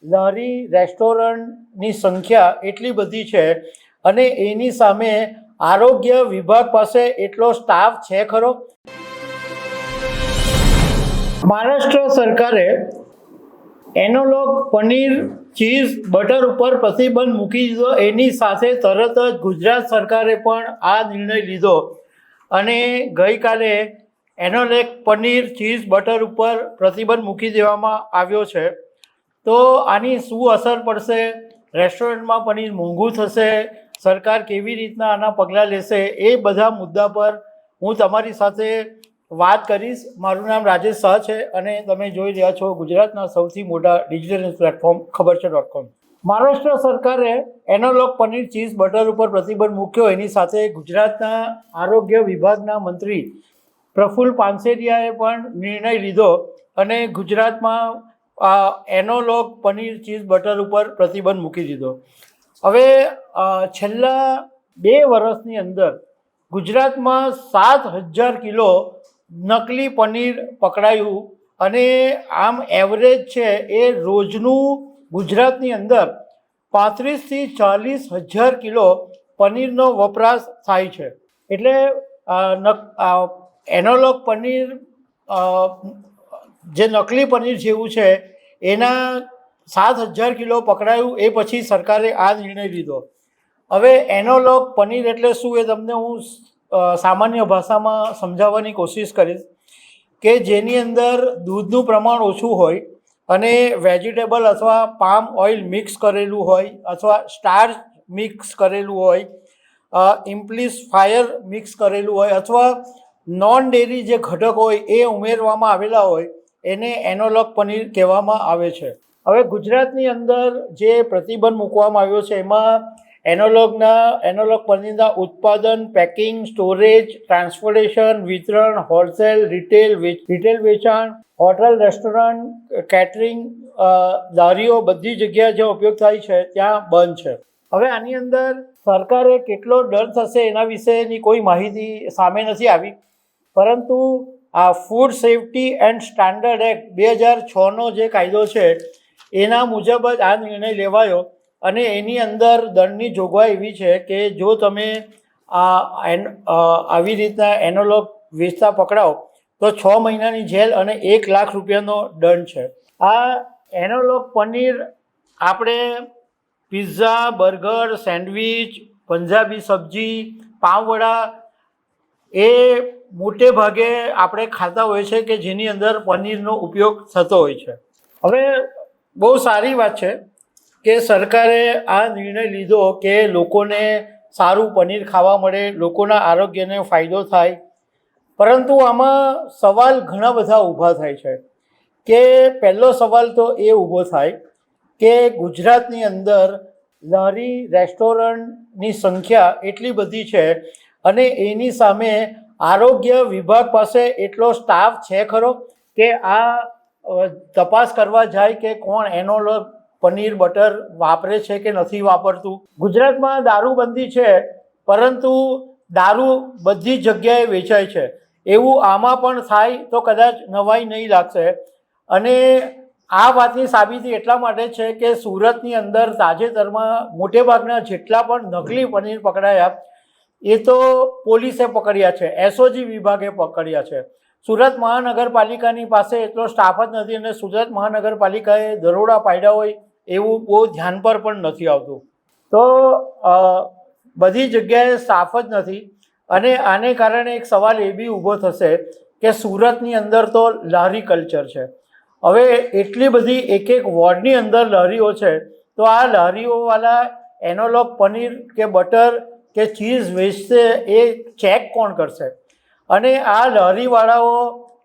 લારી રેસ્ટોરન્ટની સંખ્યા એટલી બધી છે અને એની સામે આરોગ્ય વિભાગ પાસે એટલો સ્ટાફ છે ખરો? મહારાષ્ટ્ર સરકારે એનોલોગ પનીર ચીઝ બટર ઉપર પ્રતિબંધ મૂકી દીધો. એની સાથે તરત જ ગુજરાત સરકારે પણ આ નિર્ણય લીધો અને ગઈકાલે એનોલોગ પનીર ચીઝ બટર ઉપર પ્રતિબંધ મૂકી દેવામાં આવ્યો છે. તો આની શું અસર પડશે? રેસ્ટોરન્ટમાં પનીર મોંઘું થશે? સરકાર કેવી રીતના આના પગલાં લેશે? એ બધા મુદ્દા પર હું તમારી સાથે વાત કરીશ. મારું નામ રાજેશ શાહ છે અને તમે જોઈ રહ્યા છો ગુજરાતના સૌથી મોટા ડિજિટલ પ્લેટફોર્મ ખબર છે.com. મહારાષ્ટ્ર સરકારે એનોલોગ પનીર ચીઝ બટર ઉપર પ્રતિબંધ મૂક્યો. એની સાથે ગુજરાતના આરોગ્ય વિભાગના મંત્રી પ્રફુલ્લ પાનસેરિયાએ પણ નિર્ણય લીધો અને ગુજરાતમાં એનોલોગ પનીર ચીઝ બટર ઉપર પ્રતિબંધ મૂકી દીધો. હવે છેલ્લા 2 વર્ષની અંદર ગુજરાતમાં 7,000 કિલો નકલી પનીર પકડાયું અને આમ એવરેજ છે એ રોજનું ગુજરાતની અંદર 35,000થી 40,000 કિલો પનીરનો વપરાશ થાય છે. એટલે એનોલોગ પનીર જે નકલી પનીર જેવું છે એના 7,000 કિલો પકડાયું. એ પછી સરકારે આ નિર્ણય લીધો. હવે એનોલોગ પનીર એટલે શું એ તમને હું સામાન્ય ભાષામાં સમજાવવાની કોશિશ કરીશ કે જેની અંદર દૂધનું પ્રમાણ ઓછું હોય અને વેજીટેબલ અથવા પામ ઓઇલ મિક્સ કરેલું હોય અથવા સ્ટાર્ચ મિક્સ કરેલું હોય, ઇમ્પ્લિફાયર મિક્સ કરેલું હોય અથવા નોન ડેરી જે ઘટક હોય એ ઉમેરવામાં આવેલા હોય એને એનોલોગ પનીર કહેવામાં આવે છે. હવે ગુજરાતની અંદર જે પ્રતિબંધ મૂકવામાં આવ્યો છે એમાં એનોલોગ પનીરના ઉત્પાદન, પેકિંગ, સ્ટોરેજ, ટ્રાન્સપોર્ટેશન, વિતરણ, હોલસેલ, રિટેલ વેચાણ, હોટલ, રેસ્ટોરન્ટ, કેટરિંગ, લારીઓ બધી જગ્યાએ જ્યાં ઉપયોગ થાય છે ત્યાં બંધ છે. હવે આની અંદર સરકારે કેટલો દંડ થશે એના વિશેની કોઈ માહિતી સામે નથી આવી, પરંતુ આ food safety and standard act 2006નો જે કાયદો છે એના મુજબ જ આ નિર્ણય લેવાયો અને એની અંદર દંડની જોગવાઈ એવી છે કે જો તમે આવી રીતના એનોલોગ વેચતા પકડાઓ તો 6 મહિનાની જેલ અને 1 લાખ રૂપિયાનો દંડ છે. આ એનોલોગ પનીર આપણે પિઝા, બર્ગર, સેન્ડવિચ, પંજાબી સબ્જી, પાવવડા એ મોટે ભાગે આપણે ખાતા હોય છે કે જેની અંદર પનીરનો ઉપયોગ થતો હોય છે. હવે બહુ સારી વાત છે કે સરકારે આ નિર્ણય લીધો કે લોકોને સારું પનીર ખાવા મળે, લોકોના આરોગ્યને ફાયદો થાય. પરંતુ આમાં સવાલ ઘણા બધા ઊભા થાય છે કે પહેલો સવાલ તો એ ઊભો થાય કે ગુજરાતની અંદર લારી રેસ્ટોરન્ટની સંખ્યા એટલી બધી છે અને એની સામે આરોગ્ય વિભાગ પાસે એટલો સ્ટાફ છે ખરો કે આ તપાસ કરવા જાય કે કોણ એનોલોગ પનીર બટર વાપરે છે કે નથી વાપરતું. ગુજરાતમાં દારૂબંધી છે પરંતુ દારૂ બધી જગ્યાએ વેચાય છે એવું આમાં પણ થાય તો કદાચ નવાઈ નહીં લાગશે. અને આ વાતની સાબિતી એટલા માટે છે કે સુરતની અંદર તાજેતરમાં મોટેભાગના જેટલા પણ નકલી પનીર પકડાયા એ તો પોલીસે પકડ્યા છે, એસઓજી વિભાગે પકડ્યા છે. સુરત મહાનગરપાલિકાની પાસે એટલો સ્ટાફ જ નથી અને સુરત મહાનગરપાલિકાએ દરોડા પાડ્યા હોય એવું બહુ ધ્યાન પર પણ નથી આવતું. તો બધી જગ્યાએ સ્ટાફ જ નથી અને આને કારણે એક સવાલ એ બી ઊભો થશે કે સુરતની અંદર તો લારી કલ્ચર છે. હવે એટલી બધી એક વોર્ડની અંદર લારીઓ છે તો આ લારીઓવાળા એનોલોગ પનીર કે બટર કે ચીઝ વેચશે એ ચેક કોણ કરશે? અને આ લારીવાળાઓ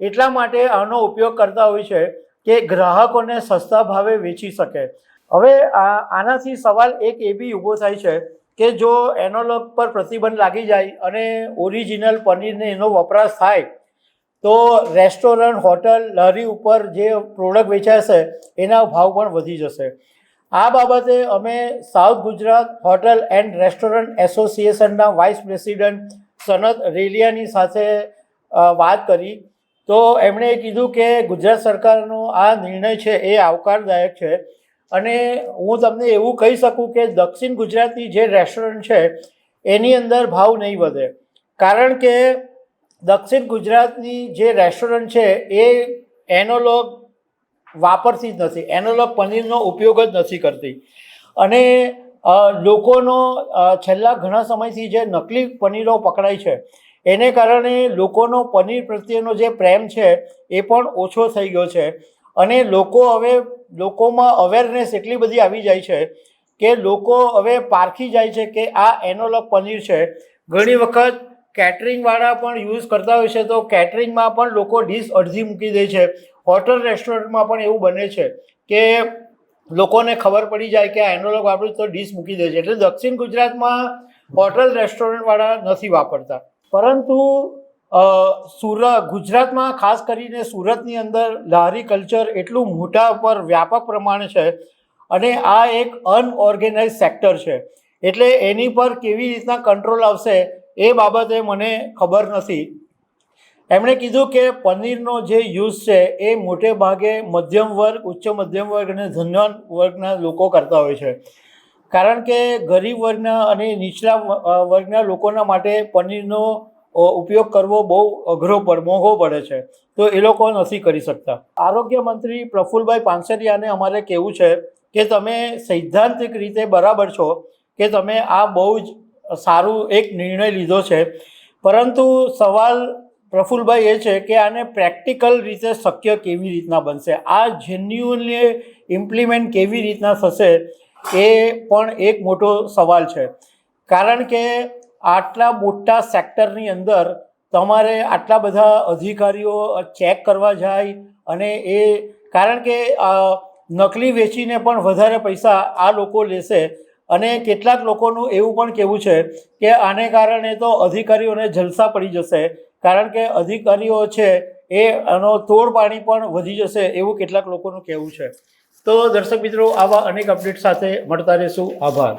એટલા માટે આનો ઉપયોગ કરતા હોય છે કે ગ્રાહકોને સસ્તા ભાવે વેચી શકે. હવે આનાથી સવાલ એક એ બી ઊભો થાય છે કે જો એનોલોગ પર પ્રતિબંધ લાગી જાય અને ઓરિજિનલ પનીરને એનો વપરાશ થાય તો રેસ્ટોરન્ટ, હોટલ, લારી ઉપર જે પ્રોડક્ટ વેચાશે એના ભાવ પણ વધી જશે. આ બાબતે અમે south Gujarat hotel and restaurant એસોસિએશનના વાઇસ પ્રેસિડન્ટ સનત રેલિયાની સાથે વાત કરી તો એમણે કીધું કે ગુજરાત સરકારનો આ નિર્ણય છે એ આવકારદાયક છે અને હું તમને એવું કહી શકું કે દક્ષિણ ગુજરાતની જે રેસ્ટોરન્ટ છે એની અંદર ભાવ નહીં વધે, કારણ કે દક્ષિણ ગુજરાતની જે રેસ્ટોરન્ટ છે એ એનોલોગ વાપરતી જ નથી, એનોલોગ પનીરનો ઉપયોગ જ નથી કરતી. અને લોકોનો છેલ્લા ઘણા સમયથી જે નકલી પનીરો પકડાય છે એને કારણે લોકોનો પનીર પ્રત્યેનો જે પ્રેમ છે એ પણ ઓછો થઈ ગયો છે. અને લોકોમાં અવેરનેસ એટલી બધી આવી જાય છે કે લોકો હવે પારખી જાય છે કે આ એનોલોગ પનીર છે. ઘણી વખત કેટરિંગવાળા પણ યુઝ કરતા હોય છે, તો કેટરિંગમાં પણ લોકો ડીશ અડધી મૂકી દે છે. હોટલ રેસ્ટોરન્ટમાં પણ એવું બને છે કે લોકોને ખબર પડી જાય કે આ એનોલોગ વાપર્યું તો ડીશ મૂકી દે છે. એટલે દક્ષિણ ગુજરાતમાં હોટલ રેસ્ટોરન્ટવાળા નથી વાપરતા, પરંતુ ગુજરાતમાં ખાસ કરીને સુરતની અંદર લારી કલ્ચર એટલું મોટા પર વ્યાપક પ્રમાણે છે અને આ એક અનઓર્ગેનાઇઝ સેક્ટર છે. એટલે એની પર કેવી રીતના કંટ્રોલ આવશે એ બાબતે મને ખબર નથી. એમણે કીધું કે પનીરનો જે યુઝ છે એ મોટે ભાગે મધ્યમ વર્ગ, ઉચ્ચ મધ્યમ વર્ગ અને ધનવાન વર્ગના લોકો કરતા હોય છે, કારણ કે ગરીબ વર્ગના અને નીચલા વર્ગના લોકોના માટે પનીરનો ઉપયોગ કરવો બહુ મોંઘો પડે છે, તો એ લોકો નથી કરી શકતા. આરોગ્ય મંત્રી પ્રફુલભાઈ પાનસરિયાને અમારે કહેવું છે કે તમે સૈદ્ધાંતિક રીતે બરાબર છો કે તમે આ બહુ જ સારું એક નિર્ણય લીધો છે, પરંતુ સવાલ પ્રફુલભાઈ એ છે કે આને પ્રેક્ટિકલ રીતે શક્ય કેવી રીતના બનશે, આ જેન્યુઅનલી ઇમ્પ્લિમેન્ટ કેવી રીતના થશે એ પણ એક મોટો સવાલ છે. કારણ કે આટલા મોટા સેક્ટરની અંદર તમારે આટલા બધા અધિકારીઓ ચેક કરવા જાય અને કારણ કે નકલી વેચીને પણ વધારે પૈસા આ લોકો લેશે. અને કેટલાક લોકોનું એવું પણ કહેવું છે કે આને કારણે તો અધિકારીઓને જલસા પડી જશે, કારણ કે અધિકારીઓ છે એનો તોડ પાણી પણ વધી જશે, એવું કેટલાક લોકોનું કહેવું છે. તો દર્શક મિત્રો, આવા અનેક અપડેટ સાથે મળતા રહીશું. આભાર.